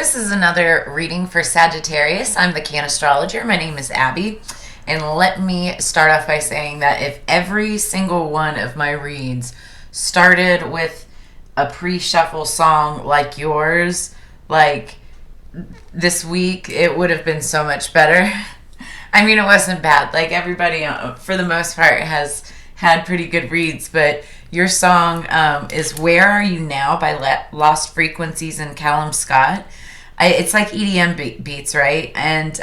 This is another reading for Sagittarius. I'm the Cannastrologer. My name is Abby. And let me start off by saying that if every single one of my reads started with a pre-shuffle song like yours, like this week, it would have been so much better. I mean, it wasn't bad. Like, everybody, for the most part, has had pretty good reads, but your song is Where Are You Now by Lost Frequencies and Callum Scott. It's like EDM beats, right? And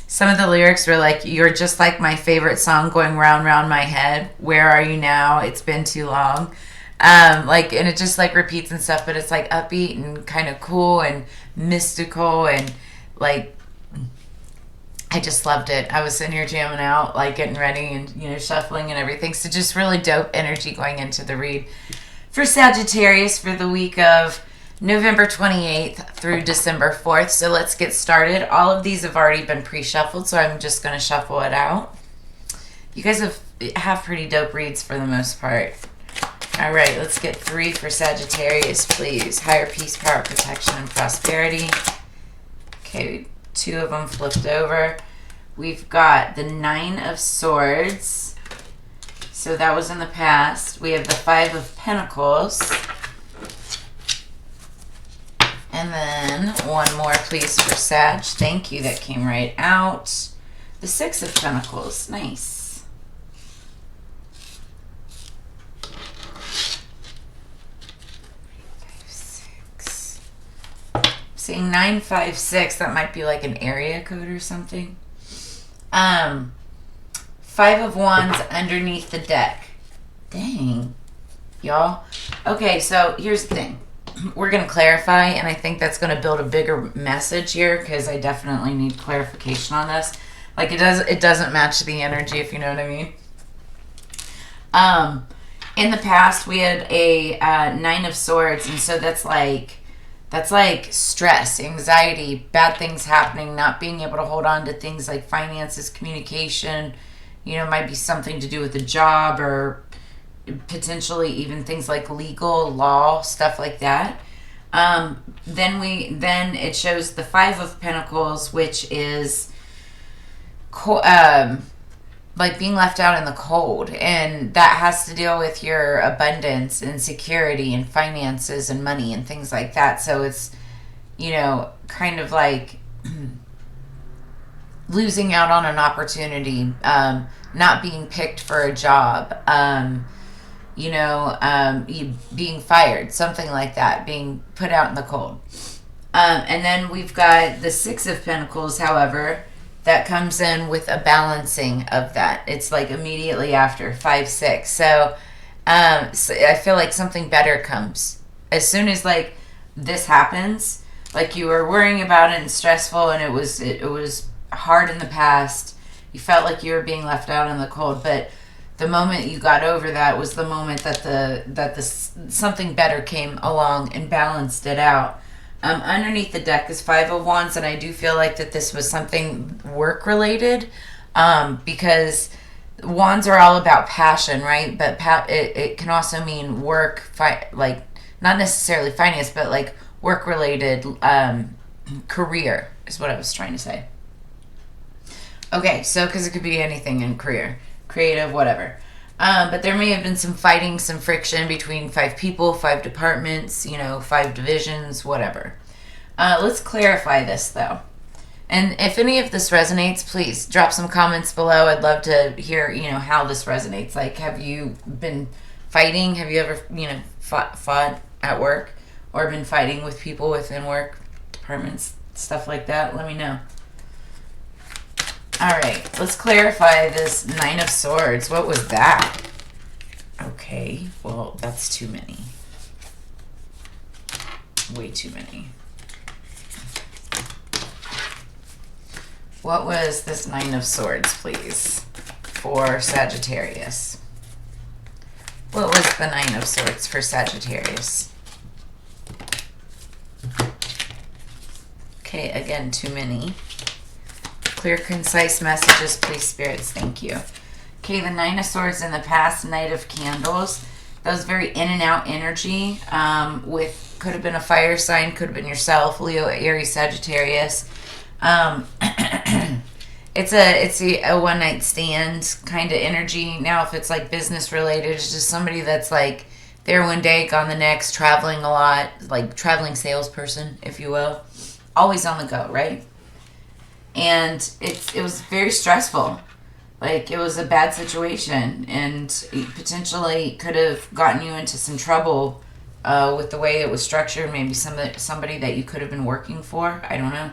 some of the lyrics were like, you're just like my favorite song going round, round my head. Where are you now? It's been too long. And it just like repeats and stuff, but it's like upbeat and kind of cool and mystical and like, I just loved it. I was sitting here jamming out, like getting ready and, shuffling and everything. So just really dope energy going into the read for Sagittarius for the week of November 28th through December 4th. So let's get started. All of these have already been pre-shuffled, so I'm just going to shuffle it out. You guys have pretty dope reads for the most part. All right, let's get 3 for Sagittarius, please. Higher peace, power, protection, and prosperity. Okay, 2 of them flipped over. We've got the 9 of Swords. So that was in the past. We have the 5 of Pentacles. And then 1 more, please, for Sag. Thank you. That came right out. The 6 of Pentacles. Nice. Seeing 956. That might be like an area code or something. 5 of Wands underneath the deck. Dang. Y'all. Okay, so here's the thing. We're going to clarify, and I think that's going to build a bigger message here because I definitely need clarification on this. Like, it doesn't match the energy, if you know what I mean. In the past, we had a 9 of Swords, and so that's like stress, anxiety, bad things happening, not being able to hold on to things like finances, communication, might be something to do with a job or potentially even things like legal, law, stuff like that. Then it shows the 5 of Pentacles, which is like being left out in the cold, and that has to deal with your abundance and security and finances and money and things like that. So it's kind of like losing out on an opportunity, not being picked for a job, being fired, something like that, being put out in the cold. And then we've got the 6 of Pentacles, however, that comes in with a balancing of that. It's like immediately after 5, 6. So I feel like something better comes as soon as like this happens. Like you were worrying about it and stressful, and it was hard in the past. You felt like you were being left out in the cold, but the moment you got over that was the moment that something better came along and balanced it out. Underneath the deck is 5 of Wands, and I do feel like that this was something work-related, because Wands are all about passion, right? But it can also mean work, like not necessarily finance, but like work-related career is what I was trying to say. Okay, so because it could be anything in career, creative, whatever. But there may have been some fighting, some friction between 5 people, 5 departments, 5 divisions, whatever. Let's clarify this, though. And if any of this resonates, please drop some comments below. I'd love to hear, how this resonates. Like, have you been fighting? Have you ever, fought at work? Or been fighting with people within work departments, stuff like that? Let me know. All right, let's clarify this 9 of Swords. What was that? Okay, well, that's too many. Way too many. What was this 9 of Swords, please, for Sagittarius? What was the 9 of Swords for Sagittarius? Okay, again, too many. Clear, concise messages, please, spirits. Thank you. Okay, the 9 of Swords in the past, Knight of Candles. That was very in and out energy. With could have been a fire sign, could have been yourself, Leo, Aries, Sagittarius. It's a one night stand kind of energy. Now, if it's like business related, it's just somebody that's like there one day, gone the next, traveling a lot, like traveling salesperson, if you will, always on the go, right? And it was very stressful. Like, it was a bad situation, and it potentially could have gotten you into some trouble with the way it was structured. Maybe somebody that you could have been working for. I don't know.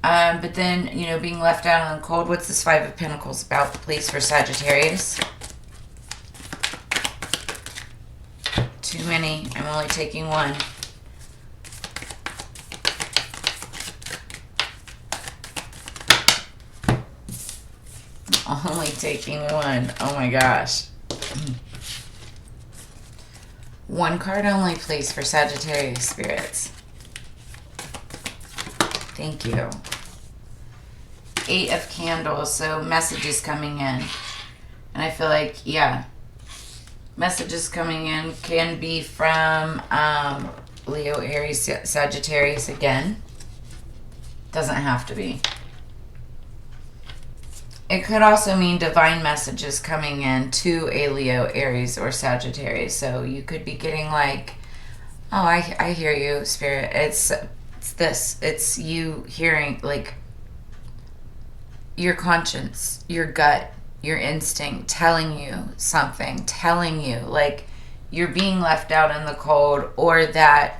But then, you know, being left out in the cold. What's this Five of Pentacles about, please, for Sagittarius? Too many. I'm only taking one. Only taking one. Oh my gosh. One card only, please, for Sagittarius spirits. Thank you. 8 of Candles. So messages coming in. And I feel like, yeah, messages coming in can be from Leo, Aries, Sagittarius again. Doesn't have to be. It could also mean divine messages coming in to a Leo, Aries, or Sagittarius. So you could be getting like, oh, I hear you, Spirit. It's this. It's you hearing, like, your conscience, your gut, your instinct telling you something, telling you, like, you're being left out in the cold, or that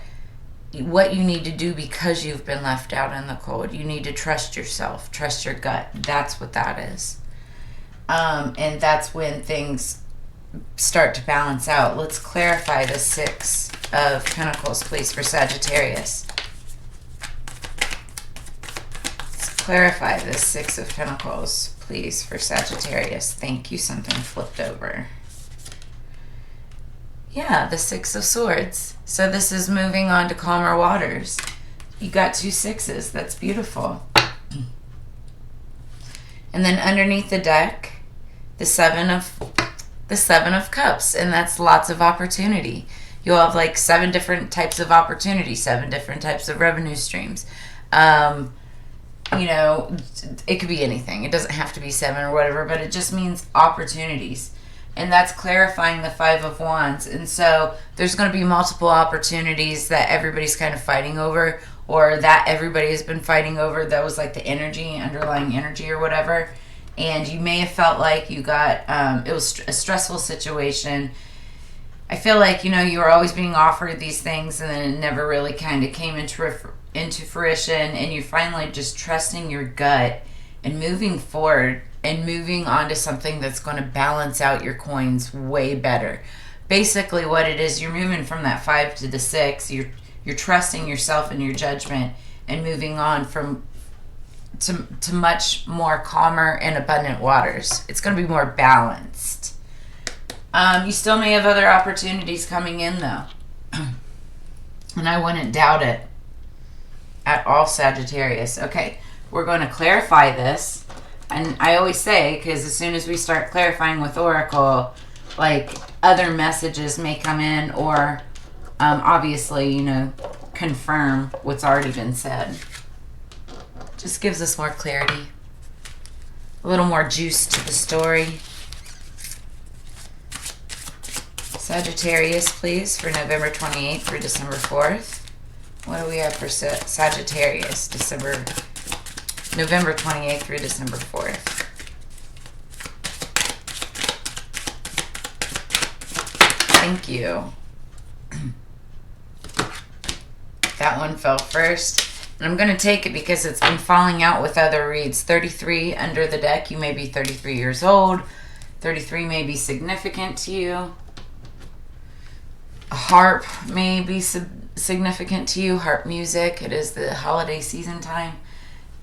what you need to do because you've been left out in the cold. You need to trust yourself, trust your gut. That's what that is. And that's when things start to balance out. Let's clarify the 6 of Pentacles, please, for Sagittarius. Let's clarify the 6 of Pentacles, please, for Sagittarius. Thank you. Something flipped over. Yeah, the 6 of Swords. So this is moving on to calmer waters. You got 2 6s. That's beautiful. And then underneath the deck, the 7 of Cups, and that's lots of opportunity. You'll have like 7 different types of opportunity, 7 different types of revenue streams. You know, it could be anything. It doesn't have to be 7 or whatever, but it just means opportunities. And that's clarifying the 5 of Wands. And so there's going to be multiple opportunities that everybody's kind of fighting over, or that everybody has been fighting over. That was like the energy, underlying energy or whatever. And you may have felt like you got, it was a stressful situation. I feel like, you know, you were always being offered these things, and then it never really kind of came into fruition. And you're finally just trusting your gut and moving forward and moving on to something that's going to balance out your coins way better. Basically what it is, you're moving from that 5 to the 6. You're trusting yourself and your judgment, and moving on to much more calmer and abundant waters. It's going to be more balanced. You still may have other opportunities coming in, though. And I wouldn't doubt it at all, Sagittarius. Okay, we're going to clarify this. And I always say, because as soon as we start clarifying with Oracle, like, other messages may come in, or obviously, you know, confirm what's already been said. Just gives us more clarity, a little more juice to the story. Sagittarius, please, for November 28th through December 4th. What do we have for Sagittarius, November 28th through December 4th? Thank you. That one fell first. And I'm going to take it because it's been falling out with other reads. 33 under the deck. You may be 33 years old. 33 may be significant to you. Harp may be significant to you. Harp music. It is the holiday season time.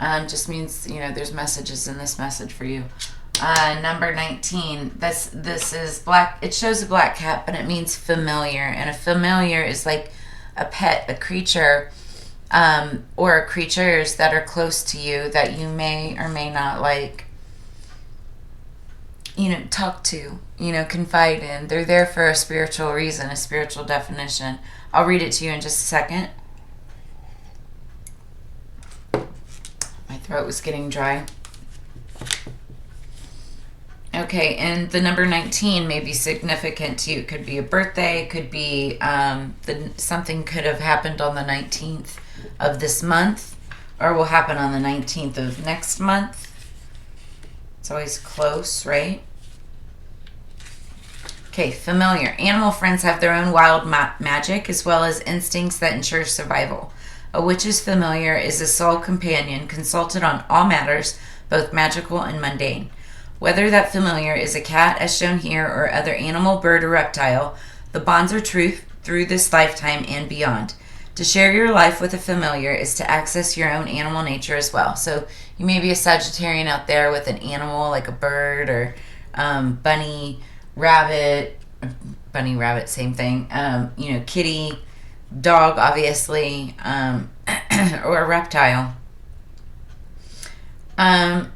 Just means, you know, there's messages in this message for you. Number 19. This is black. It shows a black cat, but it means familiar. And a familiar is like a pet, a creature, or creatures that are close to you that you may or may not, like, you know, talk to confide in. They're there for a spiritual reason, a spiritual definition. I'll read it to you in just a second. My throat was getting dry. Okay, and the number 19 may be significant to you. It could be a birthday. It could be something could have happened on the 19th of this month, or will happen on the 19th of next month. It's always close, right? Okay, familiar. Animal friends have their own wild magic as well as instincts that ensure survival. A witch's familiar is a soul companion consulted on all matters, both magical and mundane. Whether that familiar is a cat, as shown here, or other animal, bird, or reptile, the bonds are true through this lifetime and beyond. To share your life with a familiar is to access your own animal nature as well. So you may be a Sagittarian out there with an animal like a bird or bunny, rabbit, same thing. Kitty, dog, obviously, or a reptile.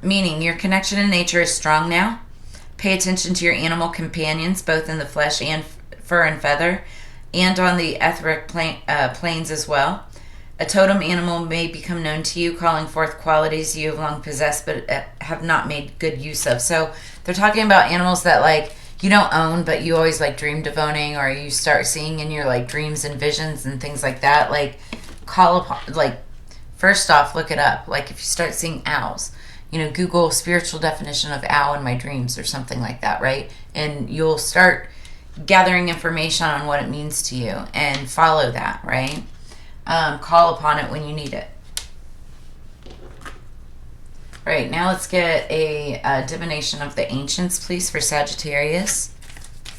Meaning your connection in nature is strong now. Pay attention to your animal companions, both in the flesh and fur and feather, and on the etheric planes as well. A totem animal may become known to you, calling forth qualities you have long possessed but have not made good use of. So they're talking about animals that like you don't own, but you always like dreamed of owning, or you start seeing in your like dreams and visions and things like that. Like call upon, like first off, look it up. Like if you start seeing owls, Google spiritual definition of owl in my dreams or something like that, right? And you'll start gathering information on what it means to you and follow that, right? Call upon it when you need it. All right, now let's get a divination of the ancients, please, for Sagittarius,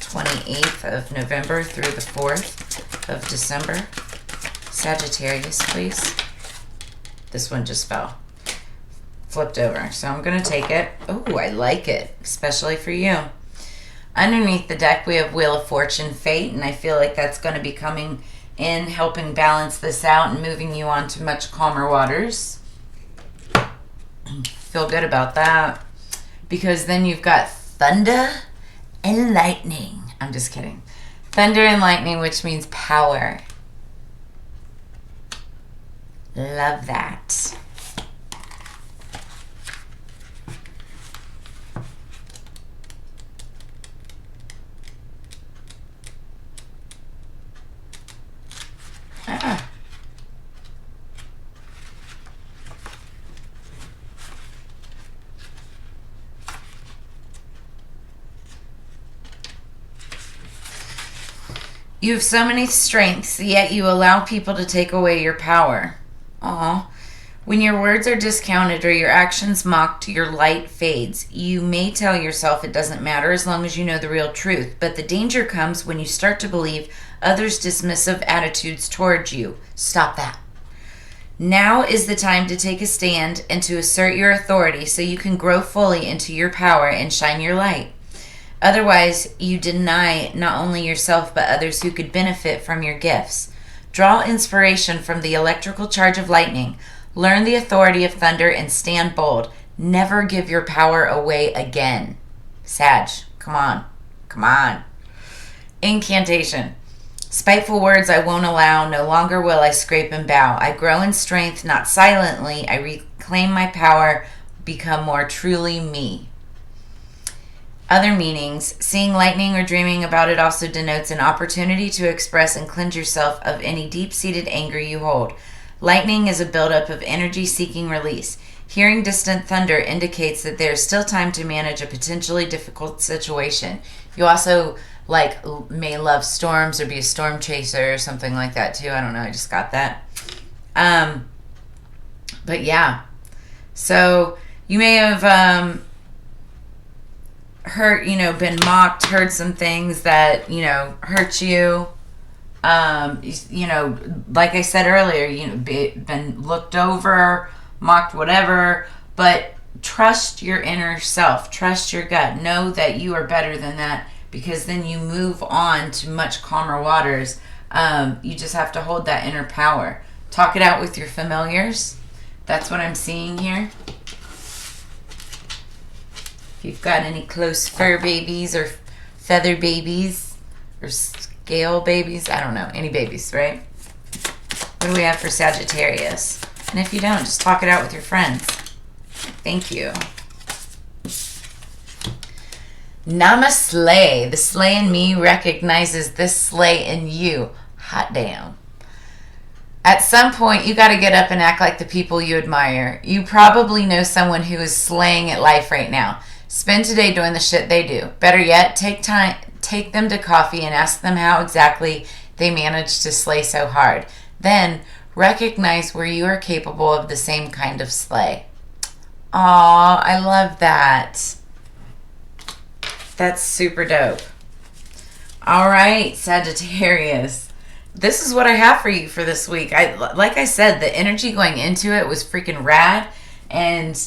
28th of November through the 4th of December. Sagittarius, please. This one just flipped over, so I'm going to take it. Oh, I like it, especially for you. Underneath the deck, we have Wheel of Fortune, Fate, and I feel like that's going to be coming in, helping balance this out and moving you on to much calmer waters. Feel good about that, because then you've got Thunder and Lightning. I'm just kidding. Thunder and Lightning, which means power. Love that. You have so many strengths, yet you allow people to take away your power. Aw. When your words are discounted or your actions mocked, your light fades. You may tell yourself it doesn't matter as long as you know the real truth, but the danger comes when you start to believe others' dismissive attitudes towards you. Stop that. Now is the time to take a stand and to assert your authority so you can grow fully into your power and shine your light. Otherwise, you deny not only yourself but others who could benefit from your gifts. Draw inspiration from the electrical charge of lightning. Learn the authority of thunder and stand bold. Never give your power away again. Sag, come on. Come on. Incantation. Spiteful words I won't allow. No longer will I scrape and bow. I grow in strength, not silently. I reclaim my power, become more truly me. Other meanings. Seeing lightning or dreaming about it also denotes an opportunity to express and cleanse yourself of any deep-seated anger you hold. Lightning is a buildup of energy seeking release. Hearing distant thunder indicates that there is still time to manage a potentially difficult situation. You also may love storms or be a storm chaser or something like that too. I don't know. I just got that. But yeah. So you may have been mocked, heard some things that, hurt you. Like I said earlier, been looked over, mocked, whatever, but trust your inner self, trust your gut, know that you are better than that, because then you move on to much calmer waters. You just have to hold that inner power. Talk it out with your familiars. That's what I'm seeing here. If you've got any close fur babies or feather babies or scale babies. I don't know. Any babies, right? What do we have for Sagittarius? And if you don't, just talk it out with your friends. Thank you. Namaslay. The slay in me recognizes this slay in you. Hot damn. At some point, you got to get up and act like the people you admire. You probably know someone who is slaying at life right now. Spend today doing the shit they do. Better yet, take them to coffee and ask them how exactly they managed to slay so hard. Then, recognize where you are capable of the same kind of slay. Aw, I love that. That's super dope. All right, Sagittarius. This is what I have for you for this week. Like I said, the energy going into it was freaking rad. And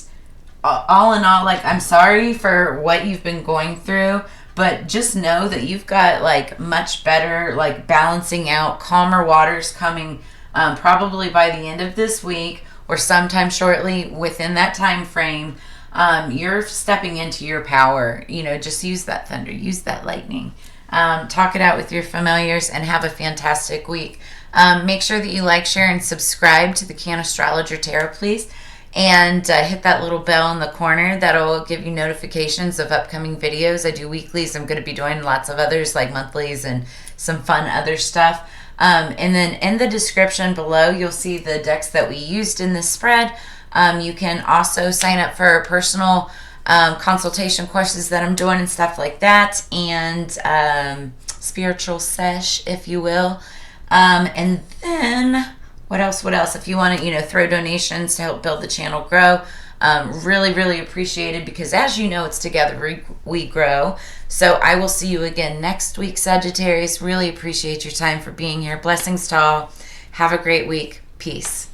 all in all, like, I'm sorry for what you've been going through. But just know that you've got, like, much better, like, balancing out, calmer waters coming probably by the end of this week or sometime shortly within that time frame. You're stepping into your power. You know, just use that thunder. Use that lightning. Talk it out with your familiars and have a fantastic week. Make sure that you like, share, and subscribe to the Cannastrologer Tarot, please. And hit that little bell in the corner. That'll give you notifications of upcoming videos. I do weeklies. I'm going to be doing lots of others like monthlies and some fun other stuff. And then in the description below, you'll see the decks that we used in this spread. You can also sign up for personal consultation courses that I'm doing and stuff like that. And spiritual sesh, if you will. And then... What else? If you want to, throw donations to help build the channel grow, really, really appreciated, because as you know, it's together we grow. So I will see you again next week, Sagittarius. Really appreciate your time for being here. Blessings to all. Have a great week. Peace.